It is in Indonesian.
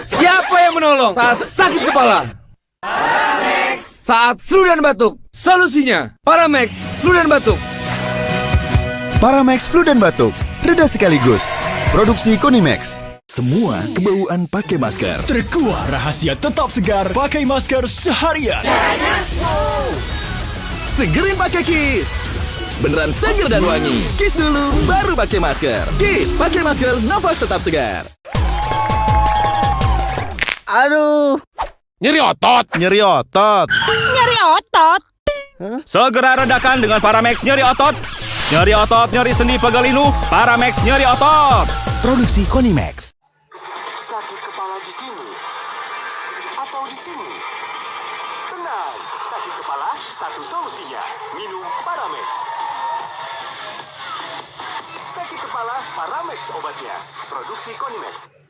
Siapa yang menolong saat sakit kepala? Paramex. Saat flu dan batuk, solusinya Paramex flu dan batuk. Paramex flu dan batuk, reda sekaligus. Produksi Konimex. Semua kebauan pakai masker. Terkuat rahasia tetap segar pakai masker seharian. Segerin pakai Kis. Beneran seger dan wangi. Kis dulu, baru pakai masker. Kis pakai masker, nafas tetap segar. Aduh, Nyeri otot. Nyeri otot. nyeri otot. Segera redakan dengan Paramex nyeri otot. Nyeri otot, nyeri sendi, pegel linu. Paramex nyeri otot. Produksi Konimex. Sakit kepala di sini atau di sini? Tenang, sakit kepala satu solusinya. Minum Paramex. Sakit kepala Paramex obatnya. Produksi Konimex.